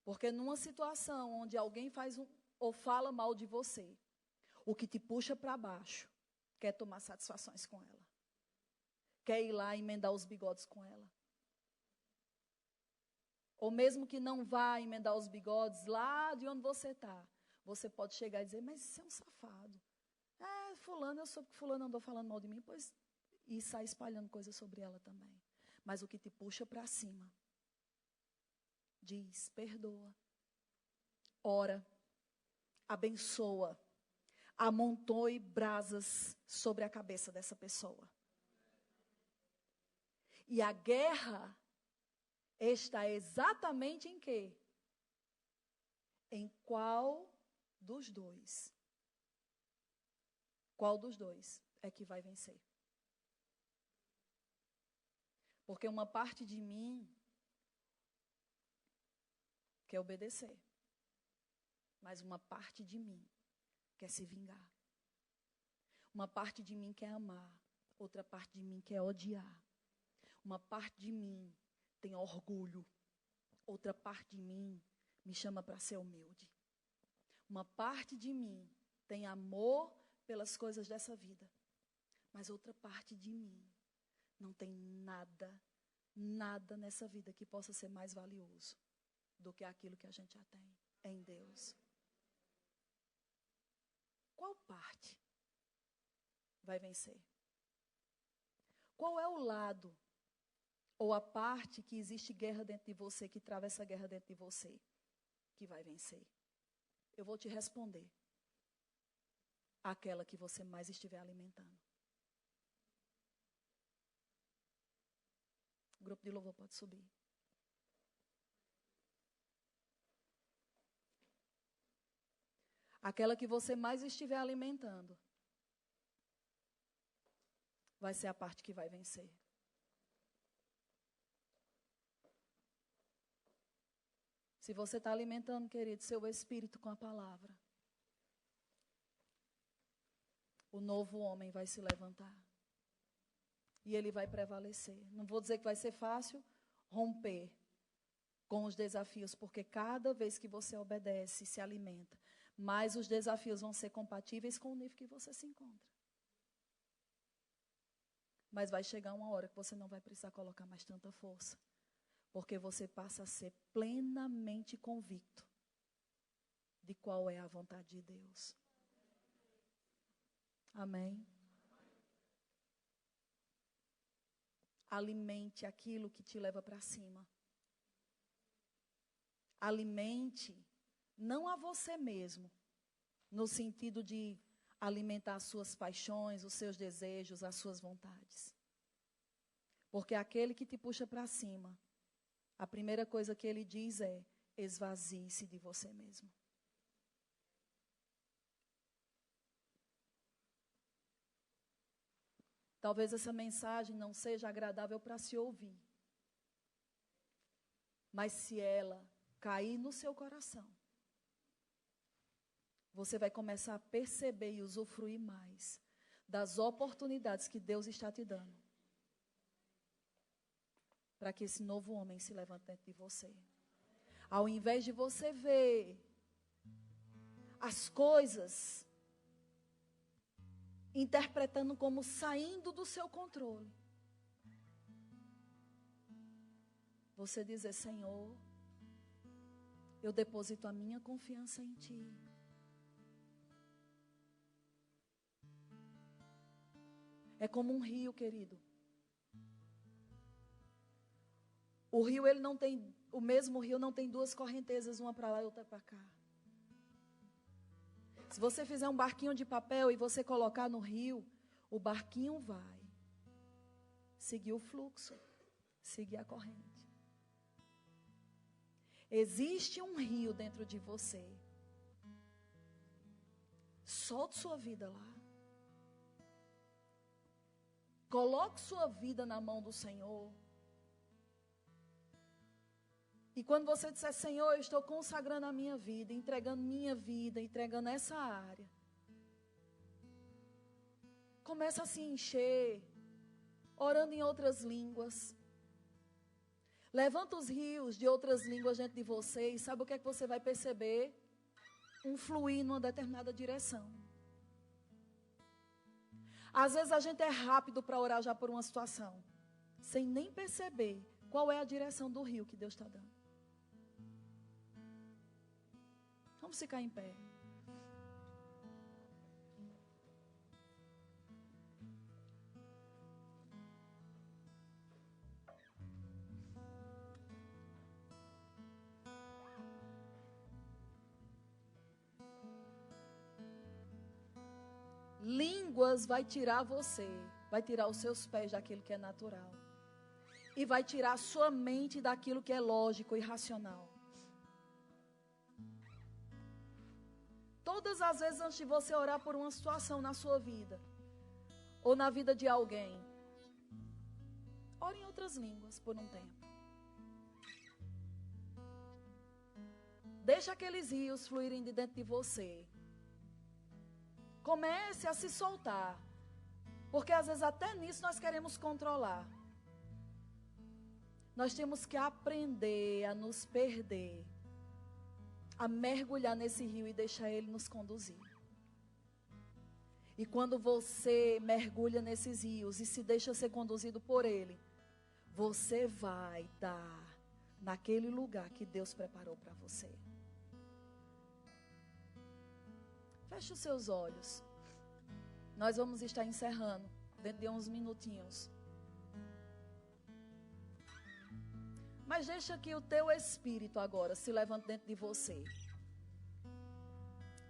Porque numa situação onde alguém faz ou fala mal de você, o que te puxa para baixo quer tomar satisfações com ela. Quer ir lá e emendar os bigodes com ela. Ou mesmo que não vá emendar os bigodes lá de onde você está, você pode chegar e dizer, mas você é um safado. Fulano, eu soube que fulano andou falando mal de mim, pois, e sai espalhando coisas sobre ela também. Mas o que te puxa para cima, diz, perdoa, ora, abençoa, amontoe brasas sobre a cabeça dessa pessoa. E a guerra está exatamente em quê? Em qual dos dois? Qual dos dois é que vai vencer? Porque uma parte de mim quer obedecer, mas uma parte de mim quer se vingar. Uma parte de mim quer amar, outra parte de mim quer odiar. Uma parte de mim tem orgulho, outra parte de mim me chama para ser humilde. Uma parte de mim tem amor pelas coisas dessa vida, mas outra parte de mim não tem nada nessa vida que possa ser mais valioso do que aquilo que a gente já tem em Deus. Qual parte vai vencer? Qual é o lado ou a parte que existe guerra dentro de você, que trava essa guerra dentro de você, que vai vencer? Eu vou te responder. Aquela que você mais estiver alimentando. O grupo de louvor pode subir. Aquela que você mais estiver alimentando vai ser a parte que vai vencer. Se você está alimentando, querido, seu espírito com a palavra, o novo homem vai se levantar. E ele vai prevalecer. Não vou dizer que vai ser fácil romper com os desafios, porque cada vez que você obedece e se alimenta, mais os desafios vão ser compatíveis com o nível que você se encontra. Mas vai chegar uma hora que você não vai precisar colocar mais tanta força, porque você passa a ser plenamente convicto de qual é a vontade de Deus. Amém? Alimente aquilo que te leva para cima. Alimente, não a você mesmo, no sentido de alimentar as suas paixões, os seus desejos, as suas vontades. Porque aquele que te puxa para cima, a primeira coisa que ele diz é: esvazie-se de você mesmo. Talvez essa mensagem não seja agradável para se ouvir. Mas se ela cair no seu coração, você vai começar a perceber e usufruir mais das oportunidades que Deus está te dando, para que esse novo homem se levante dentro de você. Ao invés de você ver as coisas interpretando como saindo do seu controle, você dizer: Senhor, eu deposito a minha confiança em Ti. É como um rio, querido. O rio, ele não tem, o mesmo rio não tem duas correntezas, uma para lá e outra para cá. Se você fizer um barquinho de papel e você colocar no rio, o barquinho vai seguir o fluxo, seguir a corrente. Existe um rio dentro de você. Solte sua vida lá. Coloque sua vida na mão do Senhor. E quando você disser: Senhor, eu estou consagrando a minha vida, entregando essa área, começa a se encher, orando em outras línguas, Levanta os rios de outras línguas dentro de você e sabe o que é que você vai perceber? Um fluir numa determinada direção. Às vezes a gente é rápido para orar já por uma situação, sem nem perceber qual é a direção do rio que Deus está dando. Vamos ficar em pé. Línguas vai tirar você, vai tirar os seus pés daquilo que é natural. E vai tirar a sua mente daquilo que é lógico e racional. Todas as vezes antes de você orar por uma situação na sua vida, ou na vida de alguém, ore em outras línguas por um tempo. Deixa aqueles rios fluírem de dentro de você. Comece a se soltar. Porque às vezes até nisso nós queremos controlar. Nós temos que aprender a nos perder. A mergulhar nesse rio e deixar ele nos conduzir. E quando você mergulha nesses rios e se deixa ser conduzido por ele, você vai dar naquele lugar que Deus preparou para você. Feche os seus olhos. Nós vamos estar encerrando dentro de uns minutinhos. Mas deixa que o teu espírito agora se levante dentro de você.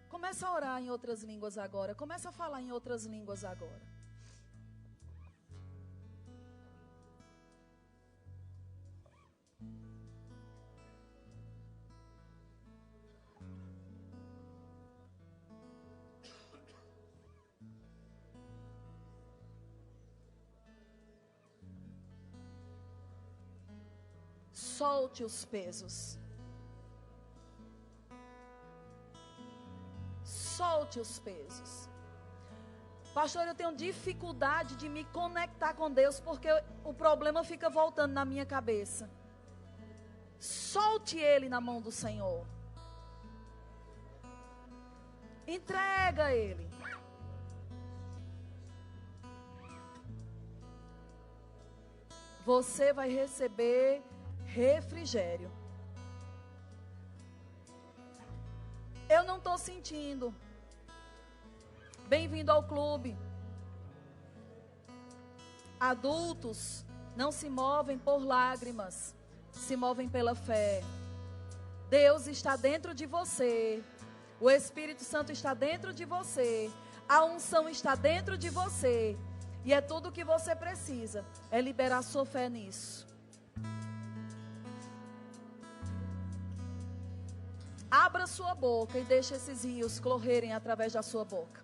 Começa a orar em outras línguas agora. Começa a falar em outras línguas agora. Solte os pesos. Solte os pesos. Pastor, eu tenho dificuldade de me conectar com Deus porque o problema fica voltando na minha cabeça. Solte ele na mão do Senhor. Entrega ele. Você vai receber refrigério. Eu não estou sentindo. Bem-vindo ao clube. Adultos não se movem por lágrimas, se movem pela fé. Deus está dentro de você. O Espírito Santo está dentro de você. A unção está dentro de você. E é tudo o que você precisa. É liberar sua fé nisso. Abra sua boca e deixe esses rios correrem através da sua boca.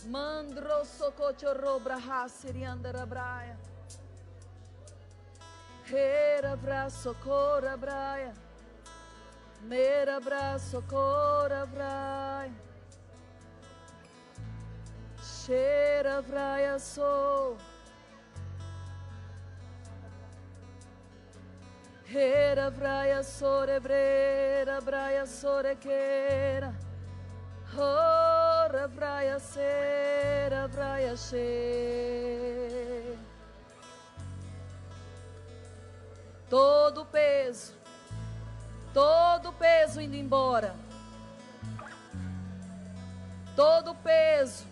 Mandro socochorro brahasirianda rabraia. Hera braço cora braia. Mera braço cora braia. Cheira braia sou. Hera braia sorebreira braia sorequeira. Ora braia cera braia che. Todo peso indo embora. Todo peso.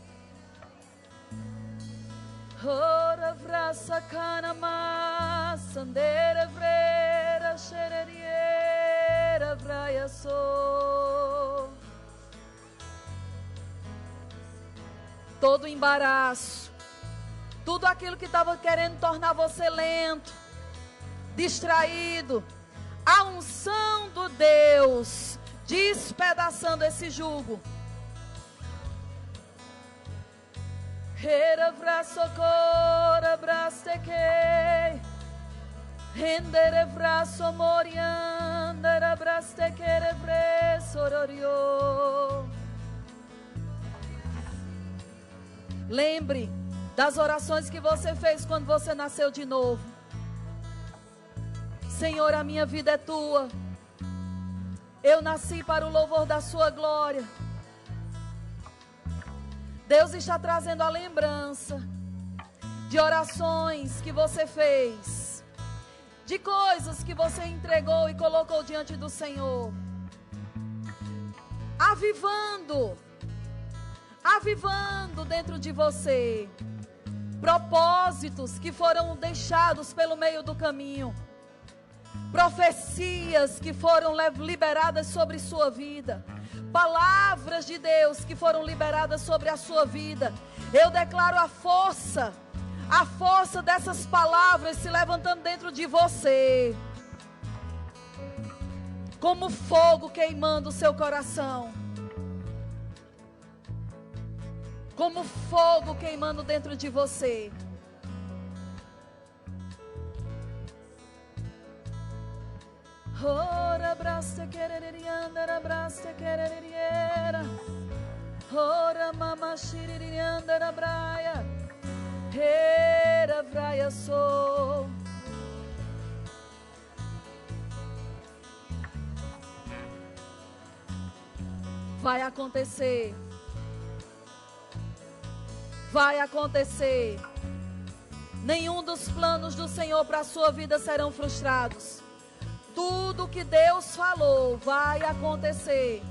Ora braça canama, sandeira vreira, xererieira, braia sou. Todo embaraço, tudo aquilo que estava querendo tornar você lento, distraído, a unção do Deus despedaçando esse jugo. Era braço cora brastequei. Rendere braço moriandere braste querebre sororio. Lembre das orações que você fez quando você nasceu de novo. Senhor, a minha vida é tua. Eu nasci para o louvor da sua glória. Deus está trazendo a lembrança de orações que você fez, de coisas que você entregou e colocou diante do Senhor, avivando dentro de você propósitos que foram deixados pelo meio do caminho, profecias que foram liberadas sobre sua vida, palavras de Deus que foram liberadas sobre a sua vida. Eu declaro a força dessas palavras se levantando dentro de você, como fogo queimando o seu coração, como fogo queimando dentro de você. Ora braste quereriandera braste quereriera. Ora mama shiririandera braia. Era braia sou. Vai acontecer. Vai acontecer. Nenhum dos planos do Senhor para a sua vida serão frustrados. Tudo que Deus falou vai acontecer.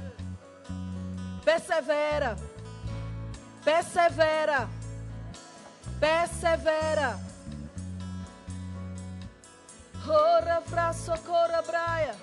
Persevera. Persevera. Persevera. Ora fra socorra braia.